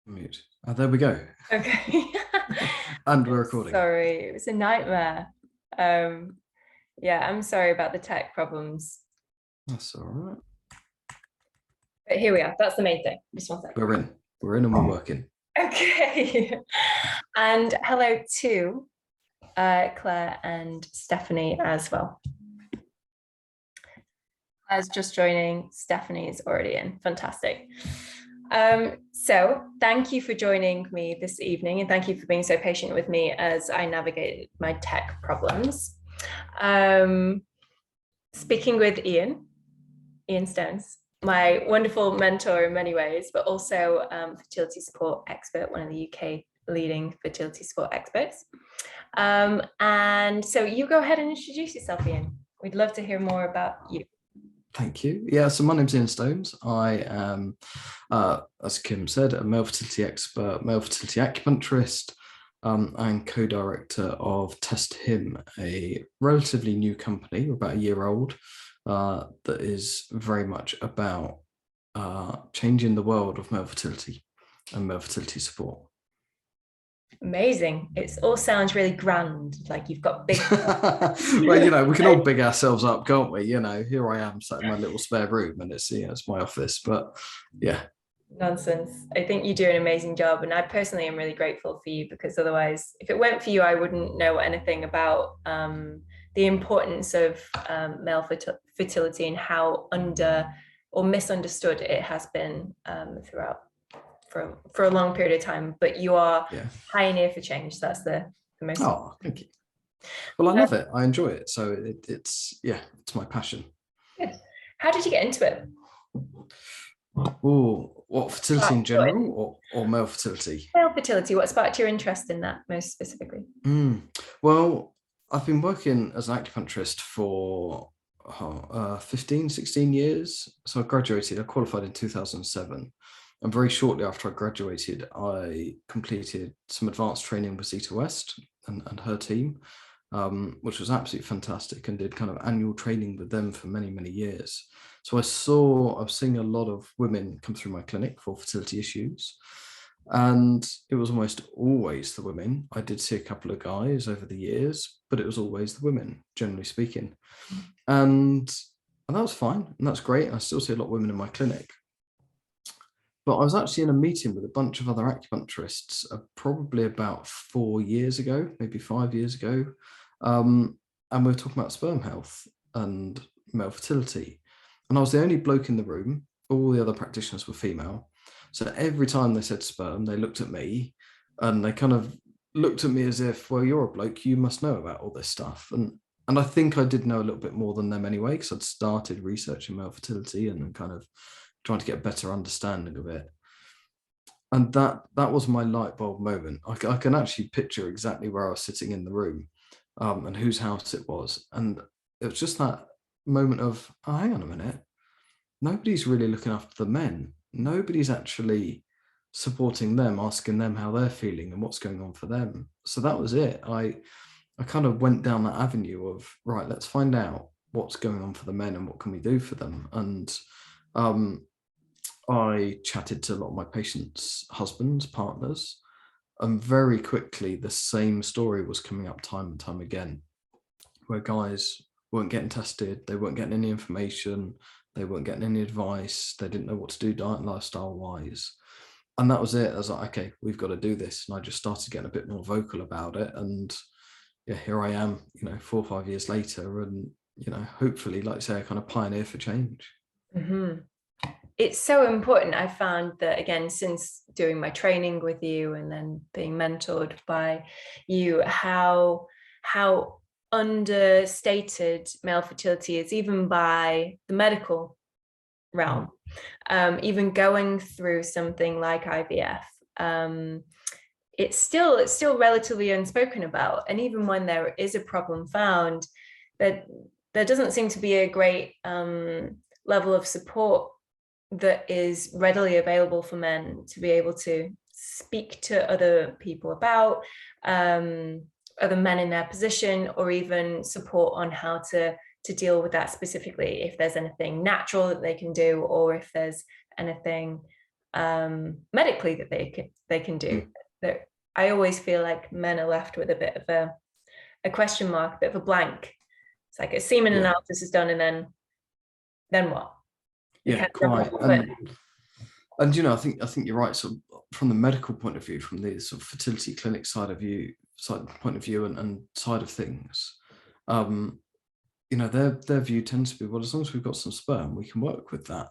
Mute. Oh, there we go. Okay. And we're recording. Sorry, it was a nightmare. Yeah, I'm sorry about the tech problems. That's all right. But here we are. That's the main thing. Just one second. We're in and we're working. Okay. And hello to Claire and Stephanie as well. Claire's just joining. Stephanie is already in. Fantastic. So thank you for joining me this evening, and thank you for being so patient with me as I navigated my tech problems. Speaking with Ian Stones, my wonderful mentor in many ways, but also fertility support expert, one of the UK leading fertility support experts. And so you go ahead and introduce yourself, Ian. We'd love to hear more about you. Thank you. Yeah, so my name's Ian Stones. I am, as Kim said, a male fertility expert, male fertility acupuncturist. I'm co-director of TestHim, a relatively new company, about a year old, that is very much about changing the world of male fertility and male fertility support. Amazing. It all sounds really grand, like you've got big well, you know, we can all big ourselves up, can't we? You know, here I am sat in my little spare room and it's, you know, it's my office, but yeah. Nonsense. I think you do an amazing job, and I personally am really grateful for you, because otherwise, if it weren't for you, I wouldn't know anything about the importance of male fertility and how under or misunderstood it has been throughout for a long period of time. But you are pioneer for change. So that's the most. Oh, thank you. Well, I love it. I enjoy it. So it's my passion. Good. How did you get into it? Oh, what, fertility in general or male fertility? Male fertility. What sparked your interest in that most specifically? Well, I've been working as an acupuncturist for 15, 16 years. So I qualified in 2007. And very shortly after I graduated, I completed some advanced training with Zita West and her team, which was absolutely fantastic, and did kind of annual training with them for many, many years. So I was seeing a lot of women come through my clinic for fertility issues. And it was almost always the women. I did see a couple of guys over the years, but it was always the women, generally speaking. And that was fine. And that's great. I still see a lot of women in my clinic. But I was actually in a meeting with a bunch of other acupuncturists probably about 4 years ago, maybe 5 years ago. And we were talking about sperm health and male fertility. And I was the only bloke in the room. All the other practitioners were female. So every time they said sperm, they looked at me and they kind of looked at me as if, well, you're a bloke, you must know about all this stuff. And I think I did know a little bit more than them anyway, because I'd started researching male fertility and kind of trying to get a better understanding of it. And that was my light bulb moment. I can actually picture exactly where I was sitting in the room and whose house it was. And it was just that moment of, oh, hang on a minute. Nobody's really looking after the men. Nobody's actually supporting them, asking them how they're feeling and what's going on for them. So that was it. I kind of went down that avenue of, right, let's find out what's going on for the men and what can we do for them. And I chatted to a lot of my patients' husbands, partners, and very quickly the same story was coming up time and time again, where guys weren't getting tested, they weren't getting any information, they weren't getting any advice, they didn't know what to do diet and lifestyle wise. And that was it. I was like, okay, we've got to do this. And I just started getting a bit more vocal about it. And yeah, here I am, 4 or 5 years later, and hopefully, like I say, a kind of pioneer for change. Mm-hmm. It's so important. I found that, again, since doing my training with you and then being mentored by you, how understated male fertility is, even by the medical realm. Even going through something like IVF, it's still relatively unspoken about. And even when there is a problem found, that there doesn't seem to be a great level of support that is readily available for men to be able to speak to other people about, other men in their position, or even support on how to deal with that specifically, if there's anything natural that they can do, or if there's anything medically that they can do. That I always feel like men are left with a bit of a question mark, a bit of a blank. It's like a semen analysis is done, and then what? Yeah, quite. And you know, I think you're right. So from the medical point of view, from the sort of fertility clinic point of view, and side of things, you know, their view tends to be, well, as long as we've got some sperm, we can work with that.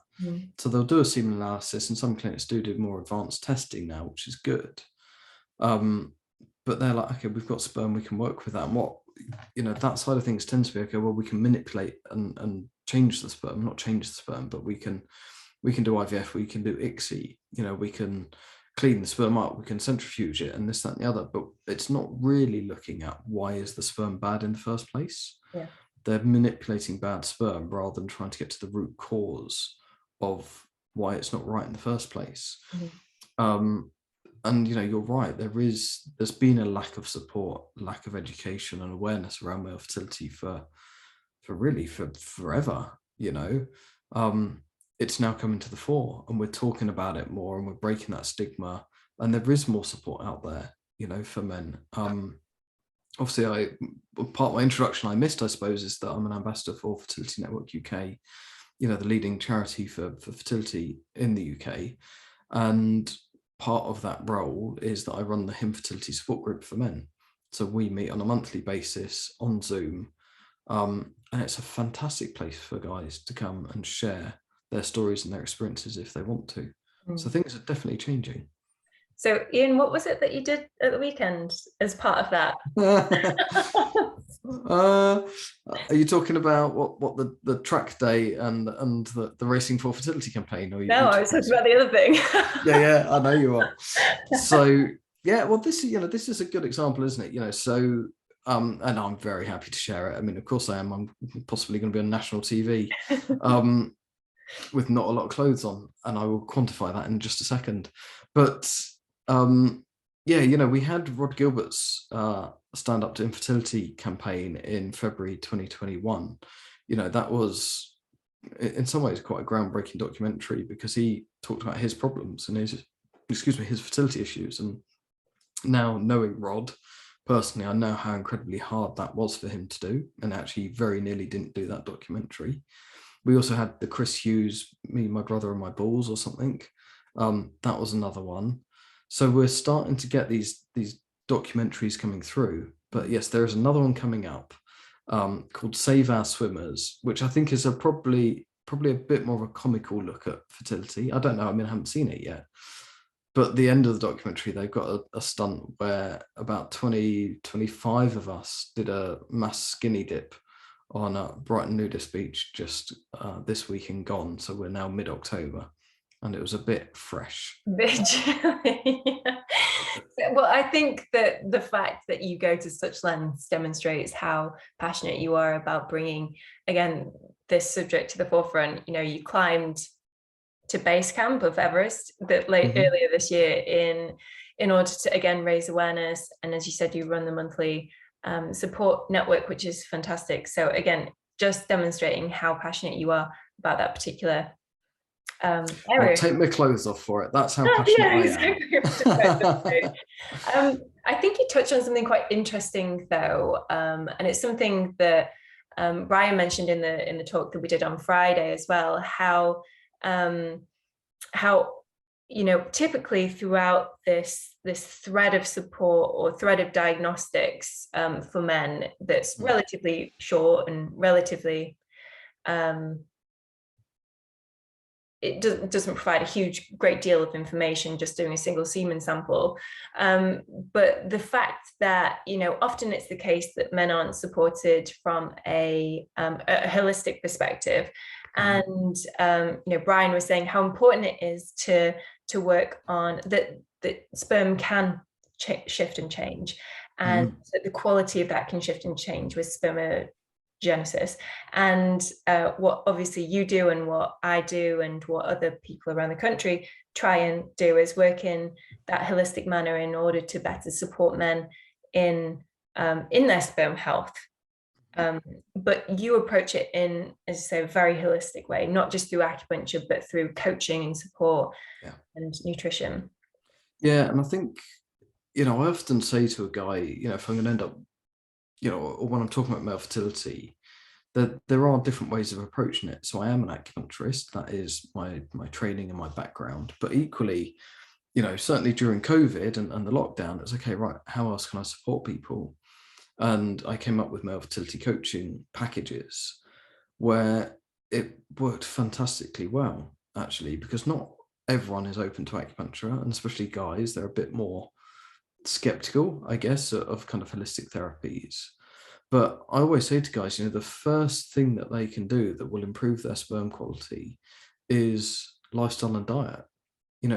So they'll do a semen analysis, and some clinics do more advanced testing now, which is good. But they're like, okay, we've got sperm, we can work with that. And what, you know, that side of things tends to be, okay, well, we can manipulate and change the sperm, not change the sperm, but we can do IVF, we can do ICSI, you know, we can clean the sperm up, we can centrifuge it, and this, that, and the other. But it's not really looking at why is the sperm bad in the first place. Yeah. They're manipulating bad sperm rather than trying to get to the root cause of why it's not right in the first place. And you know, you're right, there's been a lack of support, lack of education and awareness around male fertility for forever, you know. It's now coming to the fore, and we're talking about it more, and we're breaking that stigma, and there is more support out there, you know, for men. Obviously, part of my introduction I missed, I suppose, is that I'm an ambassador for Fertility Network UK, you know, the leading charity for fertility in the UK. And part of that role is that I run the HIM Fertility Support Group for Men. So we meet on a monthly basis on Zoom. And it's a fantastic place for guys to come and share their stories and their experiences if they want to. So things are definitely changing. So Ian, what was it that you did at the weekend as part of that? Are you talking about what the track day and the Racing for Fertility campaign? Or No, I was talking about the other thing. yeah, I know you are. So yeah, well, this is a good example, isn't it? You know, so and I'm very happy to share it. I mean, of course I am. I'm possibly going to be on national TV with not a lot of clothes on, and I will quantify that in just a second. But yeah, you know, we had Rod Gilbert's Stand Up to Infertility campaign in February 2021. You know, that was in some ways quite a groundbreaking documentary, because he talked about his problems and his fertility issues. And now, knowing Rod personally, I know how incredibly hard that was for him to do, and actually very nearly didn't do that documentary. We also had the Chris Hughes, Me, My Brother and My Balls or something. That was another one. So we're starting to get these documentaries coming through. But yes, there is another one coming up called Save Our Swimmers, which I think is probably a bit more of a comical look at fertility. I don't know. I mean, I haven't seen it yet. But at the end of the documentary, they've got a stunt where about 25 of us did a mass skinny dip on a Brighton nudist beach just this week and gone. So we're now mid-October. And it was a bit fresh. Well, I think that the fact that you go to such lengths demonstrates how passionate you are about bringing, again, this subject to the forefront. You know, you climbed to base camp of Everest earlier this year in order to, again, raise awareness. And as you said, you run the monthly support network, which is fantastic. So again, just demonstrating how passionate you are about that particular area. I'll take my clothes off for it. That's how passionate I am. I think you touched on something quite interesting, though, and it's something that Brian mentioned in the talk that we did on Friday as well. How you know, typically throughout this thread of support or thread of diagnostics for men, that's relatively short and relatively it doesn't provide a great deal of information, just doing a single semen sample. But the fact that, you know, often it's the case that men aren't supported from a holistic perspective. And, you know, Brian was saying how important it is to work on that sperm can shift and change, and that the quality of that can shift and change with genesis. And what obviously you do and what I do and what other people around the country try and do is work in that holistic manner in order to better support men in their sperm health. But you approach it in, as I say, a very holistic way, not just through acupuncture, but through coaching and support and nutrition. Yeah, and I think, I often say to a guy, if I'm going to end up, or when I'm talking about male fertility, that there are different ways of approaching it. So I am an acupuncturist. That is my training and my background. But equally, certainly during COVID and the lockdown, it's okay, right, how else can I support people? And I came up with male fertility coaching packages where it worked fantastically well, actually, because not everyone is open to acupuncture, and especially guys, they're a bit more skeptical, I guess, of kind of holistic therapies. But I always say to guys, the first thing that they can do that will improve their sperm quality is lifestyle and diet.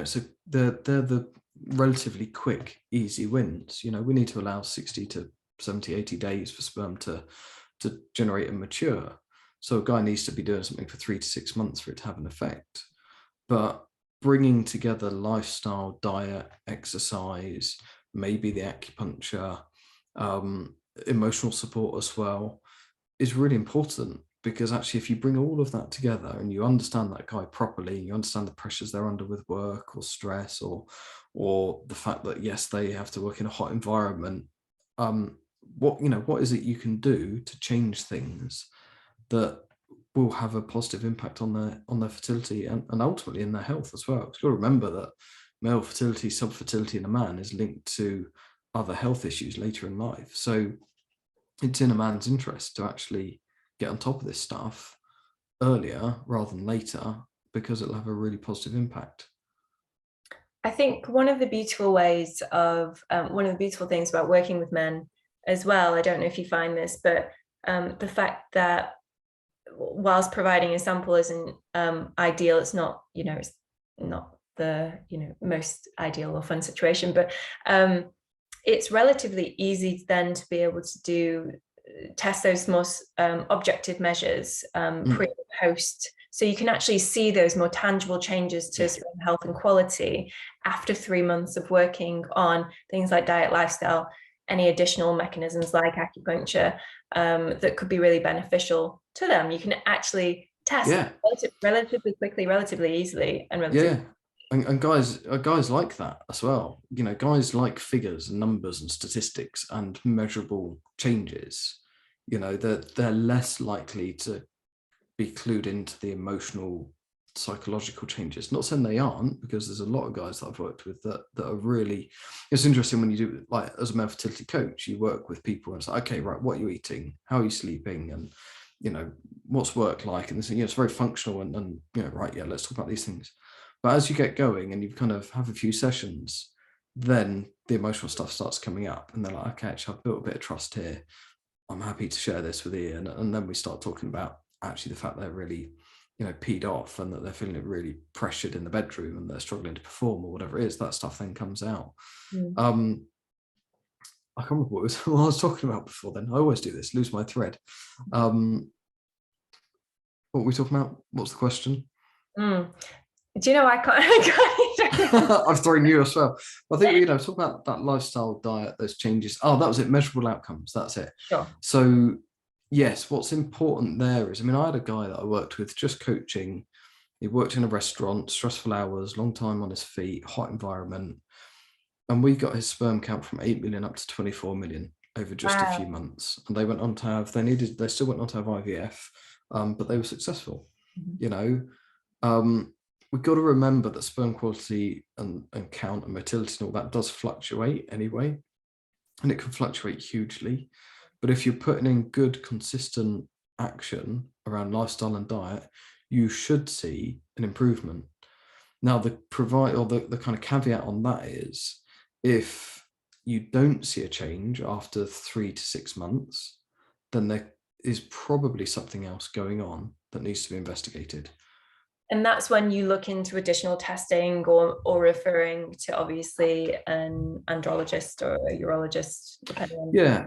So they're the relatively quick, easy wins. We need to allow 60 to 70, 80 days for sperm to generate and mature. So a guy needs to be doing something for 3 to 6 months for it to have an effect. But bringing together lifestyle, diet, exercise, maybe the acupuncture, emotional support as well, is really important, because actually if you bring all of that together and you understand that guy properly, you understand the pressures they're under with work or stress or the fact that, yes, they have to work in a hot environment, what is it you can do to change things that will have a positive impact on their fertility and ultimately in their health as well. Because you've got to remember that male fertility, subfertility in a man is linked to other health issues later in life. So it's in a man's interest to actually get on top of this stuff earlier rather than later, because it'll have a really positive impact. I think one of the beautiful things about working with men as well, I don't know if you find this, but the fact that whilst providing a sample isn't ideal, it's not, it's not the, most ideal or fun situation, but it's relatively easy then to be able to test those most objective measures pre and post. So you can actually see those more tangible changes to sperm health and quality after 3 months of working on things like diet, lifestyle, any additional mechanisms like acupuncture that could be really beneficial to them. You can actually test relatively quickly, relatively easily, and relatively. And guys like that as well. Guys like figures and numbers and statistics and measurable changes. They're less likely to be clued into the emotional, psychological changes. Not saying they aren't, because there's a lot of guys that I've worked with that are really. It's interesting when you do, like, as a male fertility coach, you work with people and it's like, okay, right, what are you eating? How are you sleeping? And what's work like? And it's very functional and right, yeah, let's talk about these things. But as you get going and you kind of have a few sessions, then the emotional stuff starts coming up and they're like, okay, actually, I've built a bit of trust here. I'm happy to share this with Ian. And then we start talking about actually the fact they're really, peed off and that they're feeling really pressured in the bedroom and they're struggling to perform or whatever it is. That stuff then comes out. I can't remember what I was talking about before then. I always do this, lose my thread. What were we talking about? What's the question? Do you know, I can't. I've thrown you as well. I think, talk about that lifestyle, diet, those changes. Oh, that was it. Measurable outcomes. That's it. Sure. So yes, what's important there is, I had a guy that I worked with just coaching. He worked in a restaurant, stressful hours, long time on his feet, hot environment. And we got his sperm count from 8 million up to 24 million over just a few months. And they went on to have, they still went on to have IVF, but they were successful, We've got to remember that sperm quality and count and motility and all that does fluctuate anyway, and it can fluctuate hugely. But if you're putting in good, consistent action around lifestyle and diet, you should see an improvement. Now, the kind of caveat on that is, if you don't see a change after 3 to 6 months, then there is probably something else going on that needs to be investigated. And that's when you look into additional testing or referring to, obviously, an andrologist or a urologist, depending on. Yeah.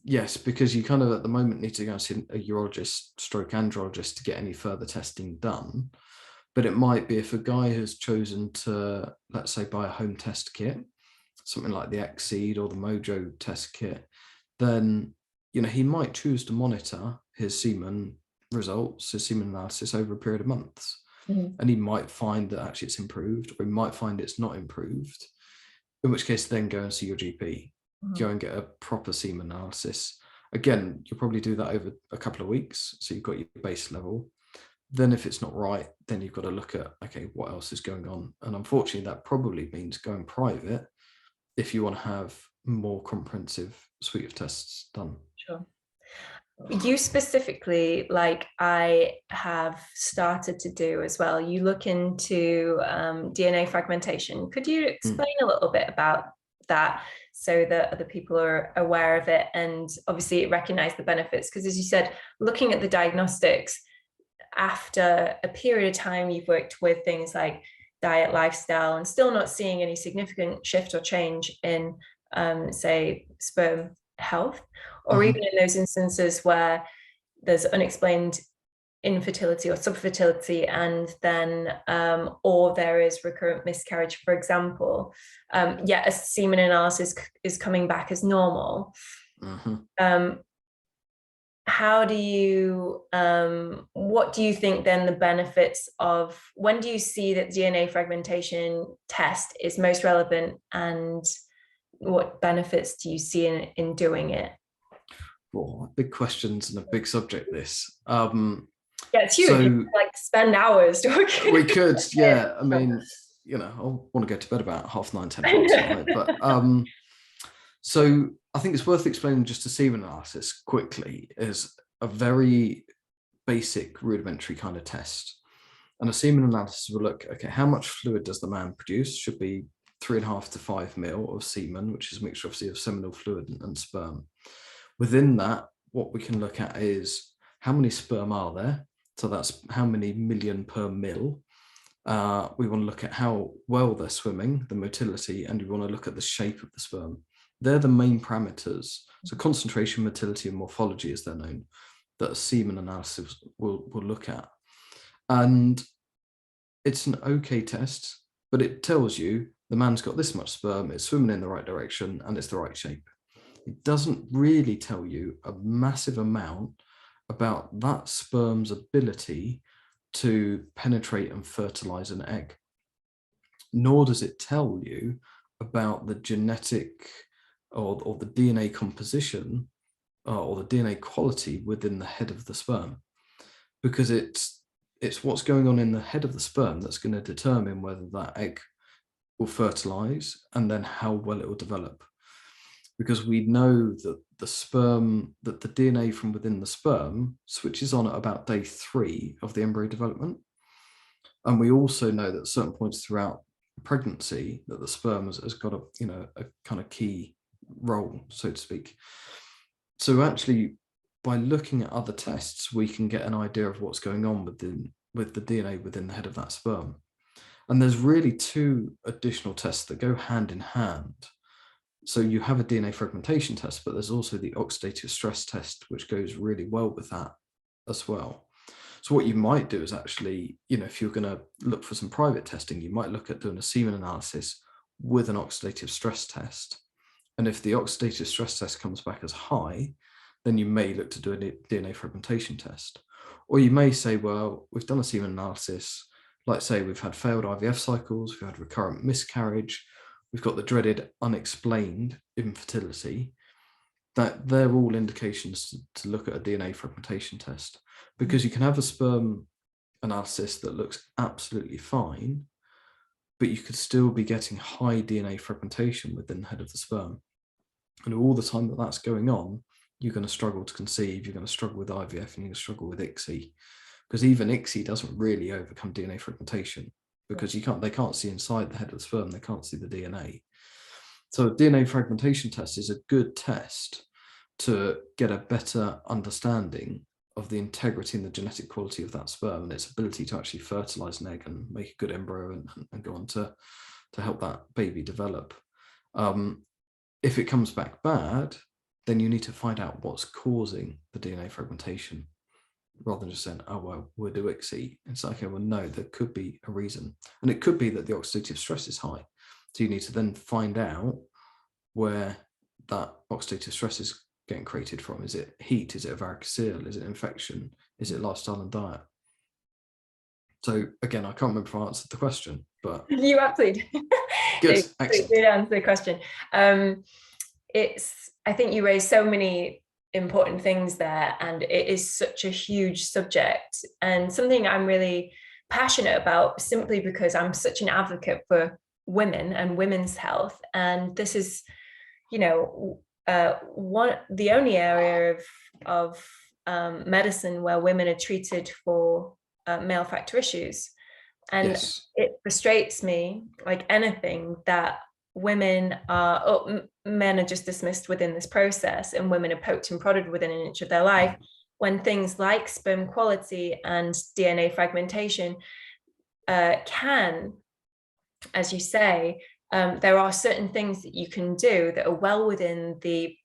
Yes, because you kind of at the moment need to go and see a urologist stroke andrologist to get any further testing done. But it might be if a guy has chosen to, let's say, buy a home test kit, something like the Xseed or the Mojo test kit, then he might choose to monitor his semen results, his semen analysis over a period of months. Mhm. And he might find that actually it's improved, or he might find it's not improved, in which case then go and see your GP, go and get a proper semen analysis. Again, you'll probably do that over a couple of weeks, so you've got your base level. Then if it's not right, then you've got to look at, okay, what else is going on? And unfortunately, that probably means going private if you want to have more comprehensive suite of tests done. Sure. You specifically, like I have started to do as well, you look into DNA fragmentation. Could you explain a little bit about that so that other people are aware of it and obviously recognize the benefits? Because as you said, looking at the diagnostics, after a period of time you've worked with things like diet, lifestyle, and still not seeing any significant shift or change in, say, sperm health, or even in those instances where there's unexplained infertility or subfertility, and then or there is recurrent miscarriage, for example, yet a semen analysis is coming back as normal. How do you what do you think then the benefits of, when do you see that DNA fragmentation test is most relevant, and what benefits do you see in doing it? Well, big questions and a big subject, this. Yeah, it's huge. So, like spend hours talking. We could, yeah. I mean, I want to go to bed about 9:30, 10 tonight. But so I think it's worth explaining just a semen analysis quickly is a very basic rudimentary kind of test. And a semen analysis will look, okay, how much fluid does the man produce? Should be 3.5 to 5 mil of semen, which is a mixture obviously of seminal fluid and sperm. Within that, what we can look at is how many sperm are there. So that's how many million per mil. We want to look at how well they're swimming, the motility, and we want to look at the shape of the sperm. They're the main parameters. So concentration, motility, and morphology, as they're known, that a semen analysis will look at. And it's an okay test, but it tells you the man's got this much sperm, it's swimming in the right direction, and it's the right shape. It doesn't really tell you a massive amount about that sperm's ability to penetrate and fertilize an egg, nor does it tell you about the genetic or the DNA composition or the DNA quality within the head of the sperm, because it's what's going on in the head of the sperm that's going to determine whether that egg will fertilize and then how well it will develop. Because we know that the DNA from within the sperm switches on at about day 3 of the embryo development. And we also know that at certain points throughout pregnancy that the sperm has got a kind of key role, so to speak. So actually, by looking at other tests, we can get an idea of what's going on with the DNA within the head of that sperm. And there's really 2 additional tests that go hand in hand. So you have a DNA fragmentation test, but there's also the oxidative stress test, which goes really well with that as well. So what you might do is actually, if you're going to look for some private testing, you might look at doing a semen analysis with an oxidative stress test. And if the oxidative stress test comes back as high, then you may look to do a DNA fragmentation test. Or you may say, well, we've done a semen analysis. Like say we've had failed IVF cycles, we've had recurrent miscarriage, we've got the dreaded unexplained infertility. That they're all indications to look at a DNA fragmentation test, because you can have a sperm analysis that looks absolutely fine, but you could still be getting high DNA fragmentation within the head of the sperm. And all the time that that's going on, you're going to struggle to conceive, you're going to struggle with IVF, and you're going to struggle with ICSI, because even ICSI doesn't really overcome DNA fragmentation, because they can't see inside the head of the sperm, they can't see the DNA. So a DNA fragmentation test is a good test to get a better understanding of the integrity and the genetic quality of that sperm and its ability to actually fertilize an egg and make a good embryo and go on to help that baby develop. If it comes back bad, then you need to find out what's causing the DNA fragmentation, rather than just saying, oh, well, we'll do ICSI. It's like, okay, well, no, there could be a reason. And it could be that the oxidative stress is high. So you need to then find out where that oxidative stress is getting created from. Is it heat? Is it a varicocele? Is it infection? Is it lifestyle and diet? So again, I can't remember if I answered the question, but you absolutely good. did answer the question. I think you raised so many important things there, and it is such a huge subject and something I'm really passionate about, simply because I'm such an advocate for women and women's health. And this is, you know, the only area of medicine where women are treated for male factor issues. And yes. it frustrates me like anything that women are, men are just dismissed within this process, and women are poked and prodded within an inch of their life, when things like sperm quality and DNA fragmentation can, as you say, there are certain things that you can do that are well within the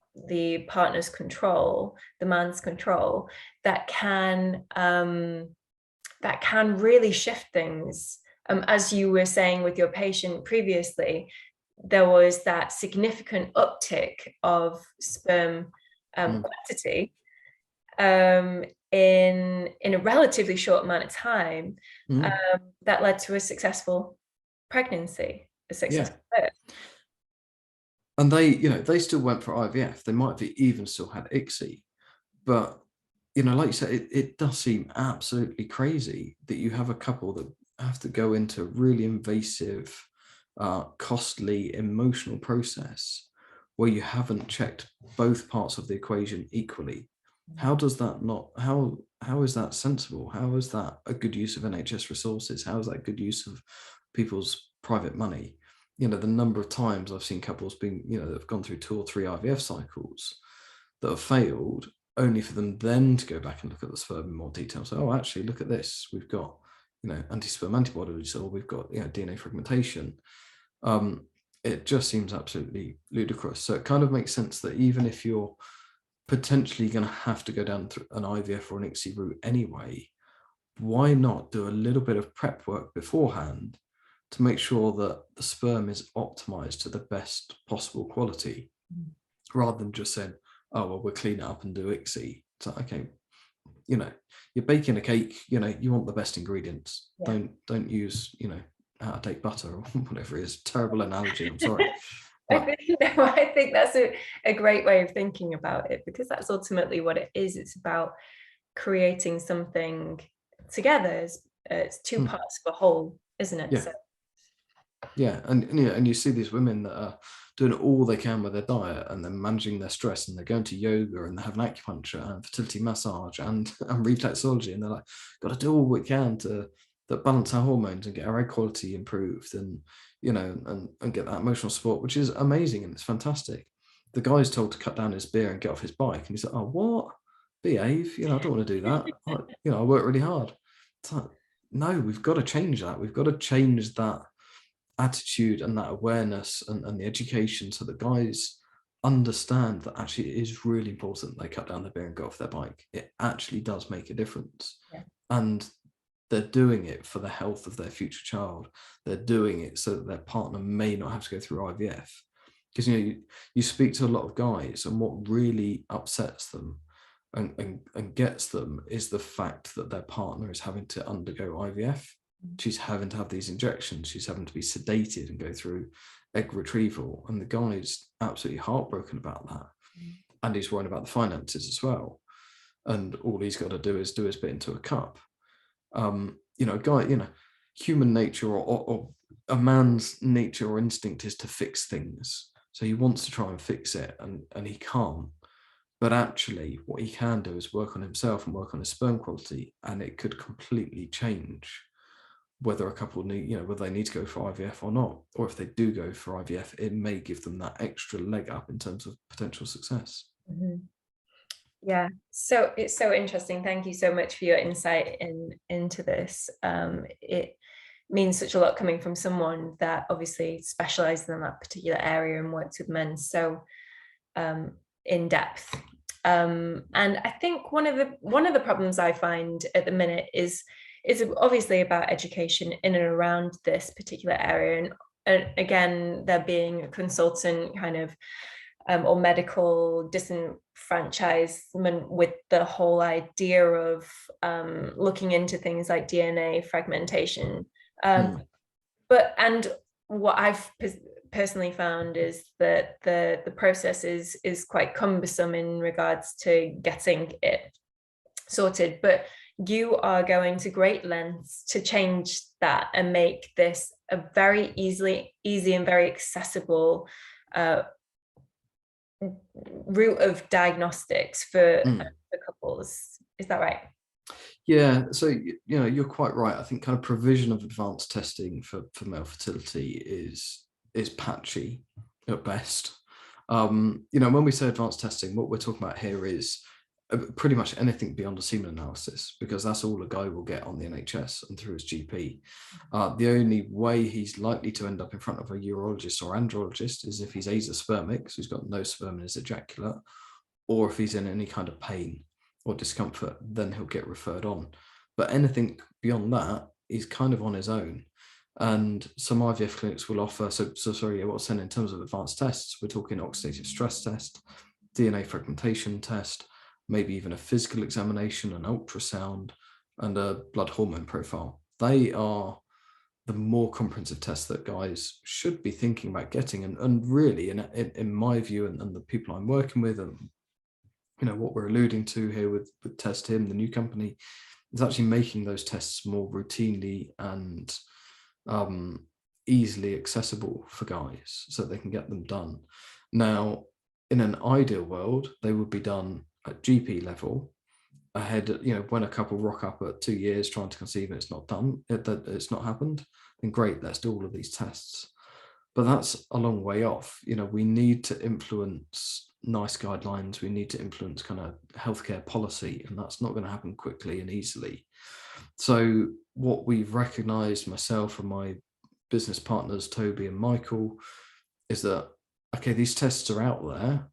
partner's control, the man's control, that can really shift things. As you were saying with your patient previously, there was that significant uptick of sperm quantity in a relatively short amount of time, that led to a successful pregnancy, a successful birth. And they still went for IVF. They might have even still had ICSI, but like you said, it does seem absolutely crazy that you have a couple that have to go into a really invasive, costly, emotional process where you haven't checked both parts of the equation equally. How does that not, how is that sensible? How is that a good use of NHS resources? How is that good use of people's private money? The number of times I've seen couples being, that have gone through 2 or 3 IVF cycles that have failed, only for them then to go back and look at the sperm in more detail. So, oh, actually, look at this. We've got, anti-sperm antibodies, or we've got, DNA fragmentation. It just seems absolutely ludicrous. So it kind of makes sense that even if you're potentially going to have to go down through an IVF or an ICSI route anyway, why not do a little bit of prep work beforehand to make sure that the sperm is optimized to the best possible quality, rather than just saying, oh, well, we'll clean it up and do ICSI. So, okay, you're baking a cake, you want the best ingredients. Yeah. Don't use, out-of-date butter or whatever it is. Terrible analogy, I'm sorry. I think that's a great way of thinking about it, because that's ultimately what it is. It's about creating something together. It's two parts of a whole, isn't it? Yeah. So. Yeah, and you see these women that are doing all they can with their diet, and they're managing their stress, and they're going to yoga, and they have an acupuncture and fertility massage and reflexology, and they're like, got to do all we can to balance our hormones and get our egg quality improved, and and get that emotional support, which is amazing and it's fantastic. The guy's told to cut down his beer and get off his bike, and he's like, oh, what? Behave, I don't want to do that. I work really hard. It's like, no, we've got to change that. We've got to change that attitude and that awareness and the education, so that guys understand that actually it is really important they cut down their beer and go off their bike. It actually does make a difference. Yeah. And they're doing it for the health of their future child. They're doing it so that their partner may not have to go through IVF. Because you speak to a lot of guys, and what really upsets them and gets them is the fact that their partner is having to undergo IVF. She's having to have these injections. She's having to be sedated and go through egg retrieval. And the guy's absolutely heartbroken about that. And he's worrying about the finances as well. And all he's got to do is do his bit into a cup. A guy, human nature or a man's nature or instinct is to fix things. So he wants to try and fix it, and he can't. But actually, what he can do is work on himself and work on his sperm quality, and it could completely change whether a couple need, whether they need to go for IVF or not. Or if they do go for IVF, it may give them that extra leg up in terms of potential success. Mm-hmm. Yeah, so it's so interesting. Thank you so much for your insight into this. It means such a lot coming from someone that obviously specializes in that particular area and works with men so in depth. And I think one of the problems I find at the minute is obviously about education in and around this particular area. And again, there being a consultant kind of or medical disenfranchisement with the whole idea of looking into things like DNA fragmentation. And what I've personally found is that the process is quite cumbersome in regards to getting it sorted. But you are going to great lengths to change that and make this a very easy and very accessible route of diagnostics for couples. Is that right? Yeah, so you're quite right. I think kind of provision of advanced testing for male fertility is patchy at best. When we say advanced testing, what we're talking about here is pretty much anything beyond a semen analysis, because that's all a guy will get on the NHS and through his GP. The only way he's likely to end up in front of a urologist or andrologist is if he's asospermic, so he's got no sperm in his ejaculate, or if he's in any kind of pain or discomfort, then he'll get referred on. But anything beyond that is kind of on his own. And some IVF clinics will offer, sorry, what's saying in terms of advanced tests, we're talking oxidative stress test, DNA fragmentation test, maybe even a physical examination, an ultrasound, and a blood hormone profile. They are the more comprehensive tests that guys should be thinking about getting. And really, in my view, and the people I'm working with, and what we're alluding to here with TestHim, the new company, is actually making those tests more routinely and easily accessible for guys so they can get them done. Now, in an ideal world, they would be done at GP level ahead, when a couple rock up at 2 years trying to conceive and it's not done, it's not happened, then great, let's do all of these tests. But that's a long way off. We need to influence nice guidelines. We need to influence kind of healthcare policy, and that's not going to happen quickly and easily. So what we've recognized, myself and my business partners, Toby and Michael, is that, okay, these tests are out there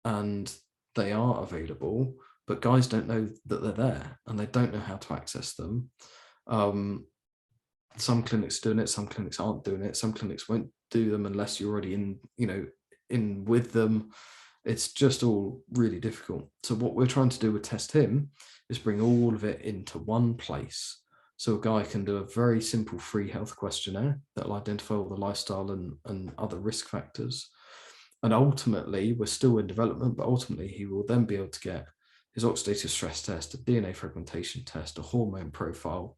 and they are available, but guys don't know that they're there and they don't know how to access them. Some clinics are doing it, some clinics aren't doing it, some clinics won't do them unless you're already in with them. It's just all really difficult. So what we're trying to do with TestHim is bring all of it into one place. So a guy can do a very simple free health questionnaire that'll identify all the lifestyle and other risk factors. And ultimately, we're still in development, but ultimately he will then be able to get his oxidative stress test, a DNA fragmentation test, a hormone profile,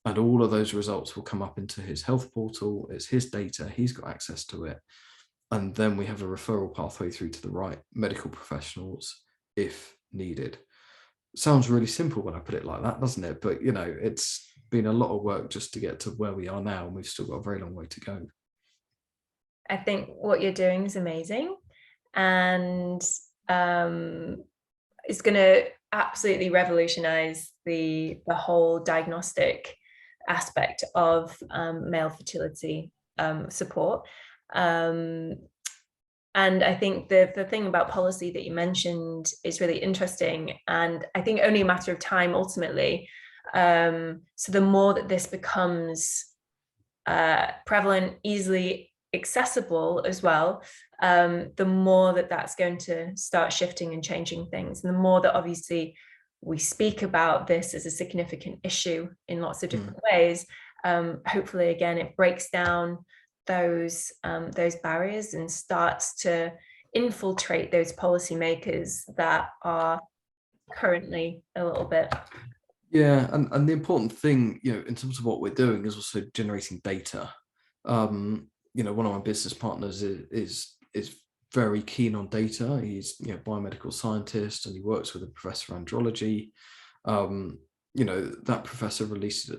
and all of those results will come up into his health portal. It's his data, he's got access to it. And then we have a referral pathway through to the right medical professionals if needed. Sounds really simple when I put it like that, doesn't it? But, it's been a lot of work just to get to where we are now, and we've still got a very long way to go. I think what you're doing is amazing, and it's going to absolutely revolutionize the whole diagnostic aspect of male fertility support. And I think the thing about policy that you mentioned is really interesting, and I think only a matter of time ultimately. So the more that this becomes prevalent, easily accessible as well, the more that's going to start shifting and changing things, and the more that obviously we speak about this as a significant issue in lots of different ways, hopefully again it breaks down those barriers and starts to infiltrate those policymakers that are currently a little bit. Yeah, and the important thing, in terms of what we're doing is also generating data. One of my business partners is very keen on data. He's biomedical scientist, and he works with a professor of andrology. That professor released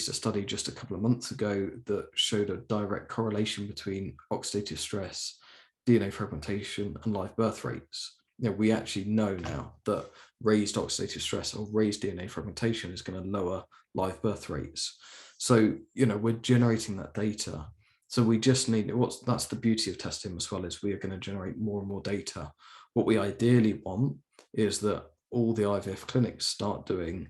a study just a couple of months ago that showed a direct correlation between oxidative stress, DNA fragmentation, and live birth rates. We actually know now that raised oxidative stress or raised DNA fragmentation is going to lower live birth rates. So, we're generating that data. So we just need, that's the beauty of TestHim as well, is we are going to generate more and more data What we ideally want is that all the IVF clinics start doing,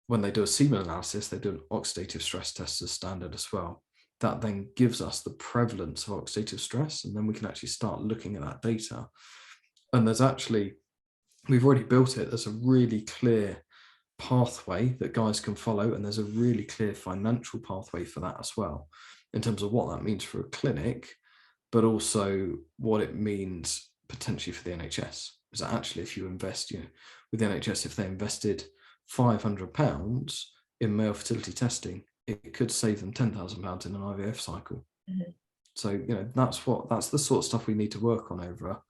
when they do a semen analysis, they do an oxidative stress test as standard as well. That then gives us the prevalence of oxidative stress, and then we can actually start looking at that data. And there's actually, we've already built it, there's a really clear pathway that guys can follow, and there's a really clear financial pathway for that as well, in terms of what that means for a clinic, but also what it means potentially for the NHS. Is that actually, if you invest, with the NHS, if they invested £500 in male fertility testing, it could save them £10,000 in an IVF cycle. Mm-hmm. So, that's the sort of stuff we need to work on over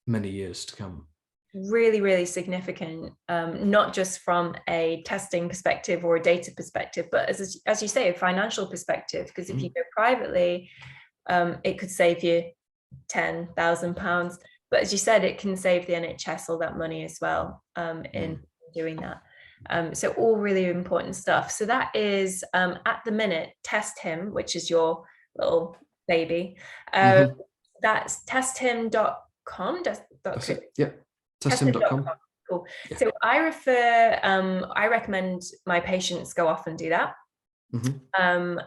many years to come. Really, really significant, not just from a testing perspective or a data perspective, but as you say, a financial perspective, because if you go privately, it could save you £10,000. But as you said, it can save the NHS all that money as well, in doing that. So all really important stuff. So that is, at the minute, TestHim, which is your little baby. That's testhim.com. That's it. Yeah. TestHim.com. Cool. Yeah. So I recommend my patients go off and do that,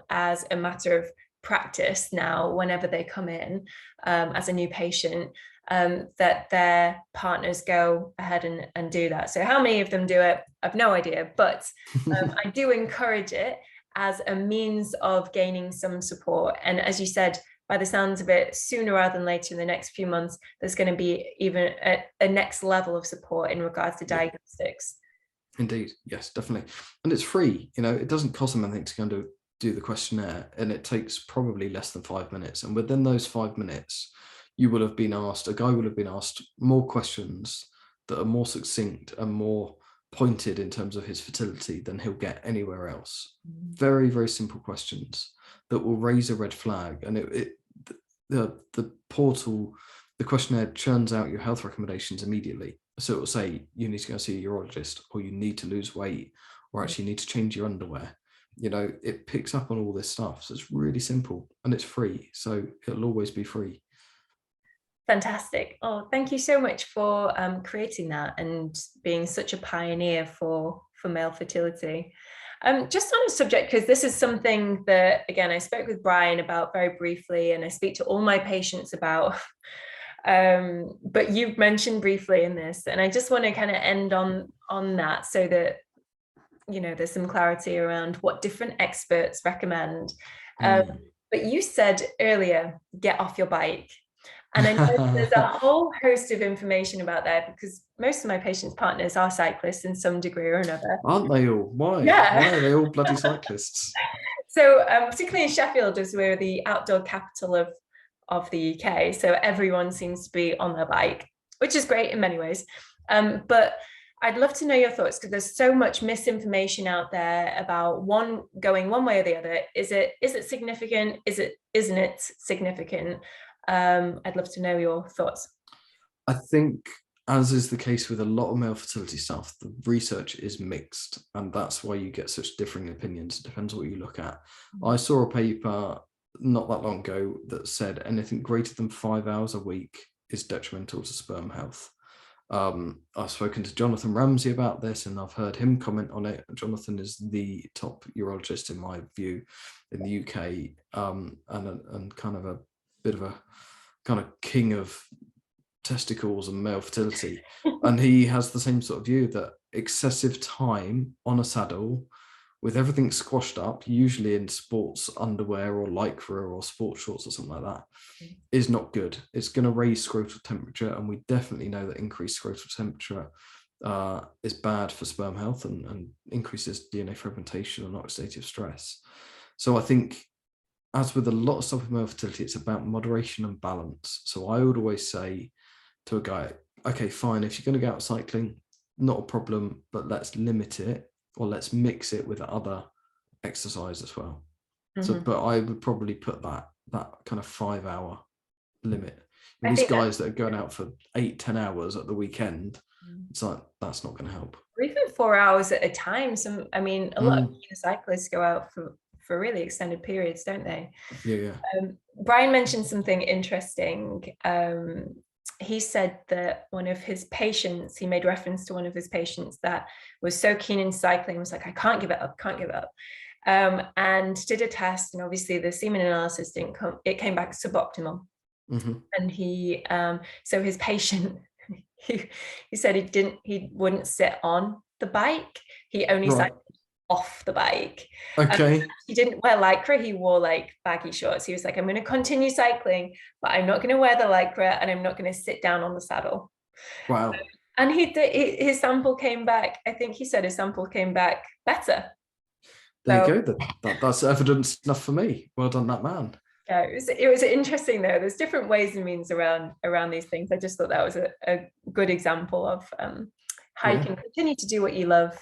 as a matter of practice now, whenever they come in as a new patient, that their partners go ahead and do that. So how many of them do it, I've no idea, but I do encourage it as a means of gaining some support. And as you said, by the sounds of it, sooner rather than later, in the next few months, there's going to be even a next level of support in regards to diagnostics. Indeed, yes, definitely. And it's free. It doesn't cost them anything to go and do the questionnaire, and it takes probably less than 5 minutes. And within those 5 minutes, a guy will have been asked more questions that are more succinct and more pointed in terms of his fertility than he'll get anywhere else. Very, very simple questions that will raise a red flag. And the portal, the questionnaire churns out your health recommendations immediately. So it will say, you need to go see a urologist, or you need to lose weight, or actually you need to change your underwear. It picks up on all this stuff. So it's really simple, and it's free. So it'll always be free. Fantastic. Oh, thank you so much for creating that and being such a pioneer for male fertility. Just on a subject, because this is something that, again, I spoke with Brian about very briefly, and I speak to all my patients about, but you've mentioned briefly in this, and I just want to kind of end on that, so that, there's some clarity around what different experts recommend. But you said earlier, get off your bike. And I know there's a whole host of information about that, because most of my patients' partners are cyclists in some degree or another. Aren't they all? Why? Yeah. Why are they all bloody cyclists? So particularly in Sheffield, as we're the outdoor capital of the UK, so everyone seems to be on their bike, which is great in many ways. But I'd love to know your thoughts, because there's so much misinformation out there about one going one way or the other. Is it significant? Isn't it significant? I'd love to know your thoughts. I think, as is the case with a lot of male fertility stuff, the research is mixed, and that's why you get such differing opinions. It depends what you look at. I saw a paper not that long ago that said anything greater than 5 hours a week is detrimental to sperm health. I've spoken to Jonathan Ramsey about this, and I've heard him comment on it. Jonathan is the top urologist, in my view, in the UK, and kind of a bit of a kind of king of testicles and male fertility. And he has the same sort of view that excessive time on a saddle with everything squashed up, usually in sports underwear or lycra or sports shorts or something like that, is not good. It's going to raise scrotal temperature, and we definitely know that increased scrotal temperature is bad for sperm health and increases DNA fragmentation and oxidative stress. So I think, as with a lot of stuff with male fertility, it's about moderation and balance. So I would always say to a guy, okay, fine, if you're going to go out cycling, not a problem, but let's limit it, or let's mix it with other exercise as well. So, but I would probably put that kind of 5 hour limit. These guys that are going out for 8-10 hours at the weekend, it's like, that's not going to help. Or even 4 hours at a time. A lot of cyclists go out for really extended periods, don't they? Yeah. Brian mentioned something interesting he said that one of his patients, he made reference to one of his patients that was so keen in cycling, was like, I can't give it up, can't give it up. And did a test, and obviously the semen analysis didn't come, it came back suboptimal. And he, so his patient, he said he wouldn't sit on the bike, he only cycled off the bike. Okay. He didn't wear lycra, he wore like baggy shorts. He was like, I'm going to continue cycling, but I'm not going to wear the lycra, and I'm not going to sit down on the saddle. Wow. And his sample came back, I think he said his sample came back better. There you go. That's evidence enough for me. Well done, that man. Yeah, it was interesting though. There's different ways and means around these things. I just thought that was a good example of how you can continue to do what you love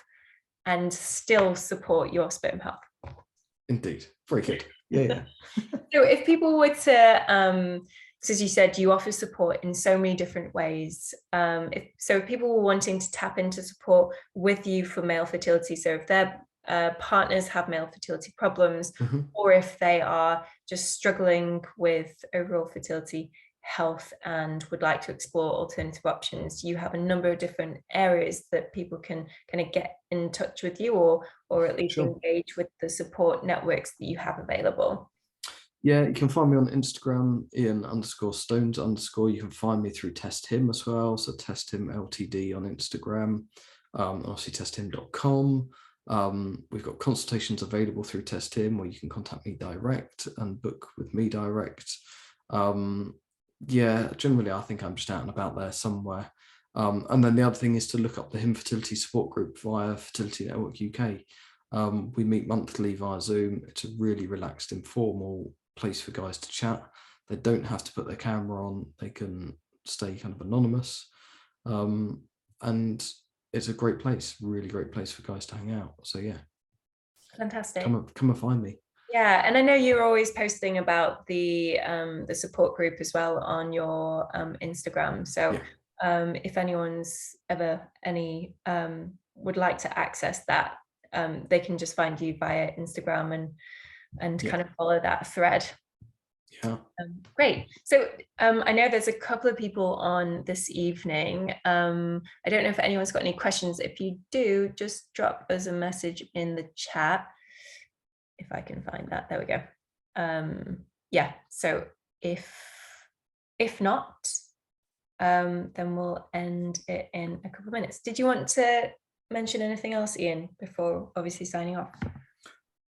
and still support your sperm health. Indeed. Very good. Yeah. So if people were to, as you said, you offer support in so many different ways. If people were wanting to tap into support with you for male fertility, so if their partners have male fertility problems, or if they are just struggling with overall fertility health and would like to explore alternative options, you have a number of different areas that people can kind of get in touch with you, or at least engage with the support networks that you have available. Yeah, you can find me on Instagram, Ian_Stones_. You can find me through TestHim as well. So TestHim Ltd on Instagram, obviously testhim.com. We've got consultations available through TestHim, where you can contact me direct and book with me direct. Yeah, generally I think I'm just out and about there somewhere. And then the other thing is to look up the Him Fertility Support Group via Fertility Network UK. We meet monthly via Zoom. It's a really relaxed, informal place for guys to chat. They don't have to put their camera on. They can stay kind of anonymous. And it's a great place, really great place for guys to hang out. So yeah. Fantastic. Come and find me. Yeah, and I know you're always posting about the support group as well on your Instagram. So if anyone's ever would like to access that, they can just find you via Instagram and kind of follow that thread. Yeah. Great. So I know there's a couple of people on this evening. I don't know if anyone's got any questions. If you do, just drop us a message in the chat. If I can find that, there we go. Yeah, so if not, then we'll end it in a couple of minutes. Did you want to mention anything else, Ian, before obviously signing off?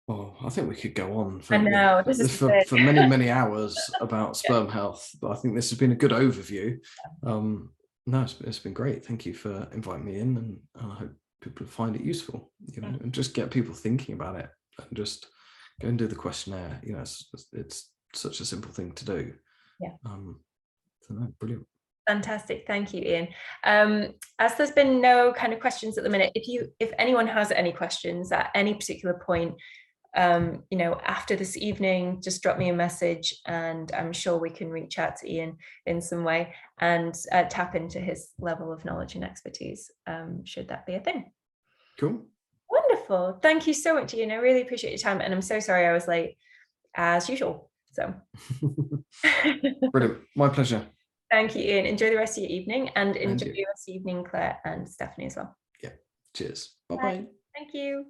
Oh, I think we could go on for many, many hours about sperm health, but I think this has been a good overview. No, it's been great. Thank you for inviting me in, and I hope people find it useful, and just get people thinking about it, and just go and do the questionnaire. It's such a simple thing to do. So no, brilliant. Fantastic. Thank you, Ian. As there's been no kind of questions at the minute, if anyone has any questions at any particular point, after this evening, just drop me a message, and I'm sure we can reach out to Ian in some way and tap into his level of knowledge and expertise, should that be a thing. Cool. Wonderful. Thank you so much, Ian. I really appreciate your time, and I'm so sorry I was late as usual. So brilliant. My pleasure. Thank you, Ian. Enjoy the rest of your evening, and enjoy the rest of your evening, Claire and Stephanie as well. Yeah. Cheers. Bye-bye. Thank you.